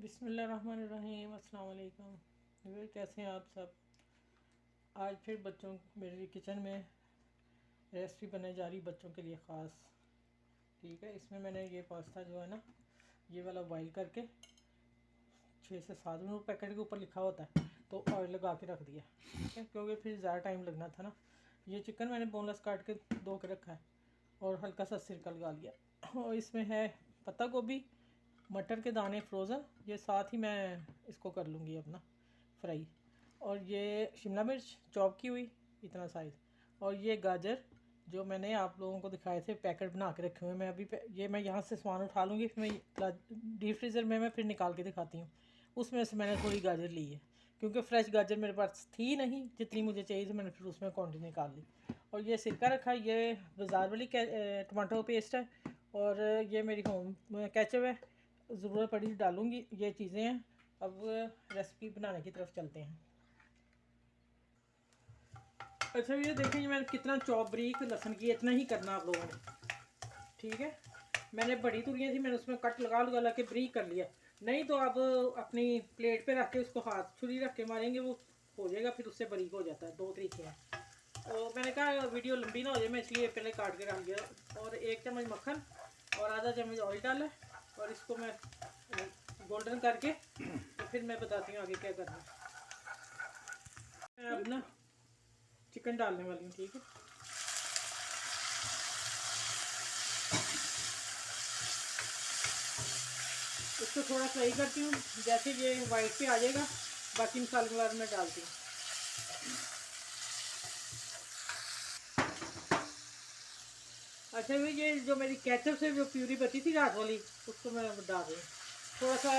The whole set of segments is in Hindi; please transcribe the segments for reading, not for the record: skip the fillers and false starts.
बिस्मिल्लाहिर्रहमानिर्रहीम। अस्सलाम वालेकुम। कैसे हैं आप सब। आज फिर बच्चों मेरी किचन में रेसिपी बनाई जा रही बच्चों के लिए ख़ास। ठीक है, इसमें मैंने ये पास्ता जो है ना, ये वाला बॉईल करके 6 से 7 मिनट पैकेट के ऊपर लिखा होता है तो ऑयल लगा के रख दिया। ठीक है, क्योंकि फिर ज़्यादा टाइम लगना था ना। ये चिकन मैंने बोनलेस काट के धो के रखा है और हल्का सा सिरका लगा लिया। और इसमें है पत्ता गोभी, मटर के दाने फ्रोज़न, ये साथ ही मैं इसको कर लूँगी अपना फ्राई। और ये शिमला मिर्च चॉप की हुई इतना साइज़, और ये गाजर जो मैंने आप लोगों को दिखाए थे पैकेट बना के रखे हुए। मैं अभी ये मैं यहाँ से सामान उठा लूँगी, फिर मैं डीप फ्रीज़र में मैं फिर निकाल के दिखाती हूँ। उसमें से मैंने थोड़ी गाजर ली है क्योंकि फ़्रेश गाजर मेरे पास थी नहीं, जितनी मुझे चाहिए थी मैंने फिर उसमें क्वांटिटी निकाल ली। और ये सिरका रखा, ये बाज़ार वाली टमाटो पेस्ट है, और ये मेरी होम केचप है। ज़रूरत पड़ी डालूँगी, ये चीज़ें हैं। अब रेसिपी बनाने की तरफ चलते हैं। अच्छा, ये देखें मैंने कितना चॉप बारीक लहसुन की, इतना ही करना आप लोगों ने। ठीक है, मैंने बड़ी तुरियाँ थी, मैंने उसमें कट लगा के बारीक कर लिया। नहीं तो आप अपनी प्लेट पे रख के उसको हाथ छुरी रख के मारेंगे, वो हो जाएगा, फिर उससे बारीक हो जाता है। 2 तरीके हैं। तो मैंने कहा वीडियो लंबी ना हो जाए, मैं इसलिए पहले काट के डाल दिया। और 1 चम्मच मक्खन और आधा चम्मच ऑयल डाला, और इसको मैं गोल्डन करके तो फिर मैं बताती हूँ आगे क्या करना है। मैं अब ना चिकन डालने वाली हूँ। ठीक है, इसको थोड़ा फ्राई करती हूँ। जैसे ये वाइट पे आ जाएगा, बाकी मसाले के बाद मैं डालती हूँ। अच्छा, ये जो मेरी केचप से जो प्यूरी बची थी रात वाली, उसको मैं डाल रही हूँ। थोड़ा सा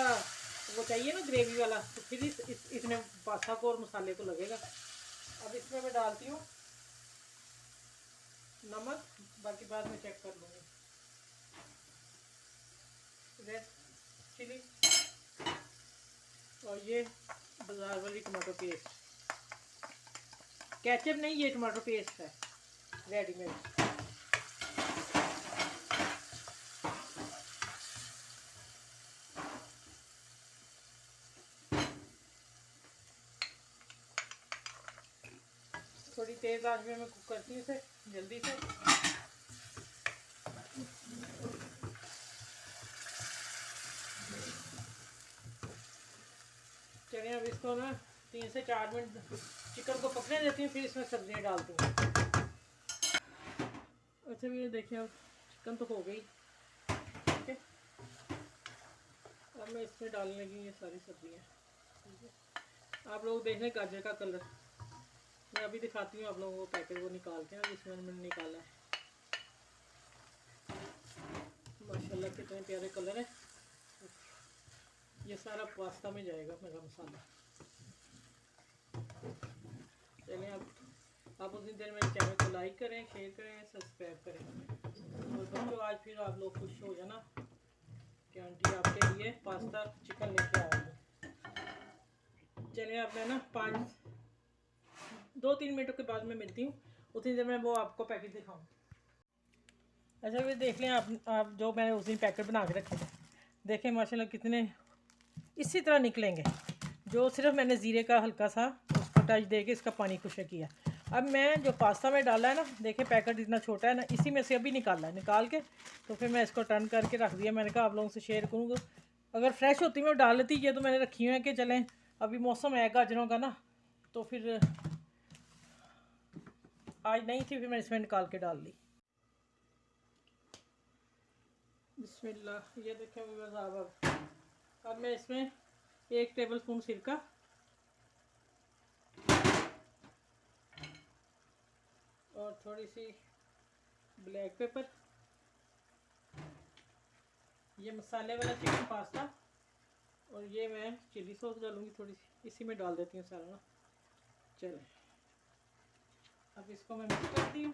वो चाहिए ना ग्रेवी वाला, तो फिर इसमें पास्ता को और मसाले को लगेगा। अब इसमें मैं डालती हूँ नमक, बाकी बाद में चेक कर लूँगी। रेड चिली, और ये बाजार वाली टमाटो पेस्ट, केचप नहीं, ये टमाटो पेस्ट है रेडीमेड। थोड़ी तेज़ आंच में मैं कुक करती हूँ इसे जल्दी से। चलिए, अब इसको मैं 3 से 4 मिनट चिकन को पकने देती हूँ, फिर इसमें सब्जियाँ डालती हूँ। अच्छा, ये देखिए अब चिकन तो हो गई। ठीक है, अब मैं इसमें डालने लगी ये सारी सब्जियाँ। ठीक है, आप लोग देख लें गाजर का कलर। मैं अभी दिखाती हूँ आप लोगों को पैकेट वो निकाल के, जिसमें मैंने निकाला है। माशाल्लाह कितने प्यारे कलर है। ये सारा पास्ता में जाएगा मेरा मसाला। चलिए, आप उसी देर मेरे चैनल को लाइक करें, शेयर करें, सब्सक्राइब करें। और बच्चों, आज फिर आप लोग खुश हो जाना कि आंटी आपके लिए पास्ता चिकन लेके आएंगे। चलिए, अब मैं ना 2-3 मिनट के बाद मैं मिलती हूँ, उतनी देर में वो आपको पैकेट दिखाऊँ। अच्छा, फिर देख लें आप जो मैंने उस दिन पैकेट बना के रखे थे, देखें माशाल्लाह कितने इसी तरह निकलेंगे। जो सिर्फ मैंने ज़ीरे का हल्का सा उसको टच दे के इसका पानी खुशक किया। अब मैं जो पास्ता में डाला है ना, देखें पैकेट इतना छोटा है ना, इसी में से अभी निकाला है। निकाल के तो फिर मैं इसको टर्न करके रख दिया। मैंने कहा आप लोगों से शेयर करूँगा, अगर फ्रेश होती मैं डाल लेती। ये तो मैंने रखी हुई है कि चलें अभी मौसम है गाजरों का ना, तो फिर आज नहीं थी, फिर मैं इसमें निकाल के डाल ली। बिस्मिल्लाह, ये देखें अब मैं इसमें 1 टेबल स्पून सिरका, और थोड़ी सी ब्लैक पेपर, ये मसाले वाला चिकन पास्ता, और ये मैं चिली सॉस डालूंगी थोड़ी सी, इसी में डाल देती हूँ सारा ना। चले, अब इसको मैं मिक्स करती हूँ।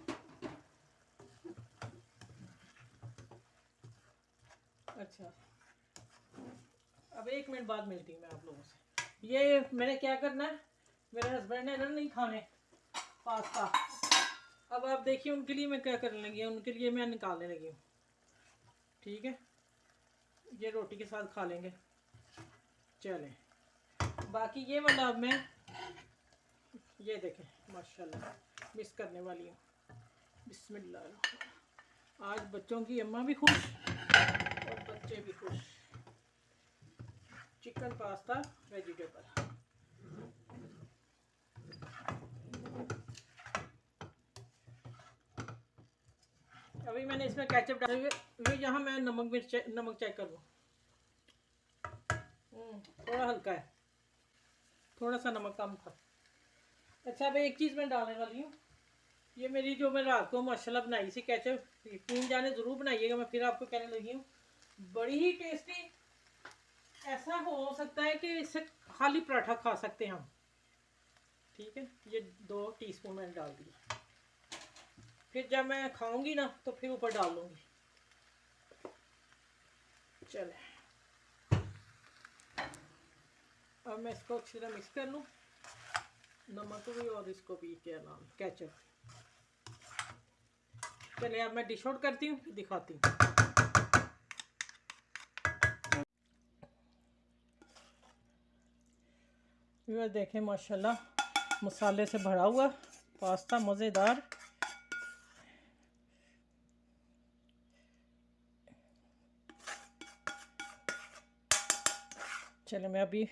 अच्छा, अब 1 मिनट बाद मिलती हूँ मैं आप लोगों से। ये मैंने क्या करना है, मेरे हस्बैंड ने ना नहीं खाने पास्ता। अब आप देखिए उनके लिए मैं क्या करने लगी हूँ, उनके लिए मैं निकालने लगी हूँ। ठीक है, ये रोटी के साथ खा लेंगे। चलें, बाकी ये वाला अब मैं ये देखें माशाल्लाह मिक्स करने वाली हूँ। बिस्मिल्लाह। आज बच्चों की अम्मा भी खुश और बच्चे भी खुश। Chicken pasta vegetable. अभी मैंने इसमें केचप डाले हुए, यहाँ मैं नमक चेक कर लूँ। थोड़ा हल्का है, थोड़ा सा नमक कम था। अच्छा, अब एक चीज़ मैं डालने वाली हूँ। ये मेरी जो मैं रात को माशाल्लाह बनाई सी केचप, यकीन जाने ज़रूर बनाइएगा। मैं फिर आपको कहने लगी हूँ, बड़ी ही टेस्टी। ऐसा हो सकता है कि इससे खाली पराठा खा सकते हैं हम। ठीक है, ये 2 टीस्पून मैंने डाल दिया। फिर जब मैं खाऊंगी ना तो फिर ऊपर डाल लूँगी। चले, अब मैं इसको अच्छी तरह मिक्स कर लूँ, नमक भी और इसको भी, क्या नाम, केचप। चलिए अब मैं डिश आउट करती हूँ, दिखाती हूँ। ये देखें माशाल्लाह मसाले से भरा हुआ पास्ता मज़ेदार। चलिए मैं अभी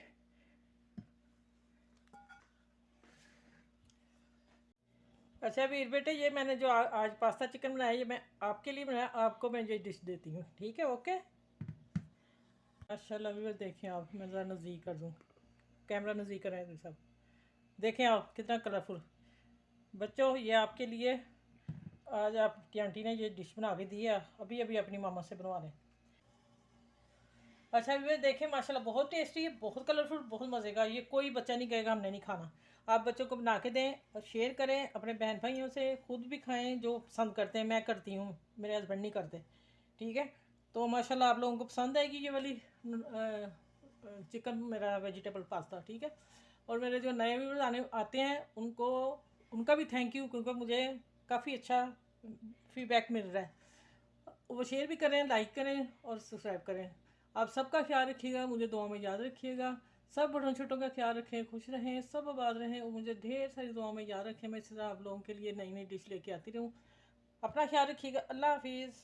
अच्छा वीर बेटे, ये मैंने जो आज पास्ता चिकन बनाया, ये मैं आपके लिए बनाया, आपको मैं ये डिश देती हूँ। ठीक है, ओके। माशाल्लाह वीर देखें आप, मैं ज़रा नज़दीक कर दूँ, कैमरा नज़दीक करें सब। देखें आप कितना कलरफुल। बच्चों ये आपके लिए आज आपकी आंटी ने ये डिश बना के दी है, अभी अभी अपनी मामा से बनवा लें। अच्छा वीर देखें माशाल्लाह बहुत टेस्टी है, बहुत कलरफुल, बहुत मज़े का। ये कोई बच्चा नहीं कहेगा हमने नहीं खाना। आप बच्चों को बना के दें और शेयर करें अपने बहन भाइयों से, खुद भी खाएं जो पसंद करते हैं। मैं करती हूँ, मेरे हस्बैंड नहीं करते। ठीक है, तो माशाल्लाह आप लोगों को पसंद आएगी ये वाली चिकन मेरा वेजिटेबल पास्ता। ठीक है, और मेरे जो नए व्यूअर्स आने आते हैं उनको, उनका भी थैंक यू, क्योंकि मुझे काफ़ी अच्छा फीडबैक मिल रहा है। वो शेयर भी करें, लाइक करें और सब्सक्राइब करें। आप सबका ख्याल रखिएगा, मुझे दुआ में याद रखिएगा। सब बड़ों छोटों का ख्याल रखें, खुश रहें, सब आबाद रहें और मुझे ढेर सारी दुआ में याद रखें। मैं इस तरह आप लोगों के लिए नई नई डिश लेके आती रहूँ। अपना ख्याल रखिएगा। अल्लाह हाफिज़।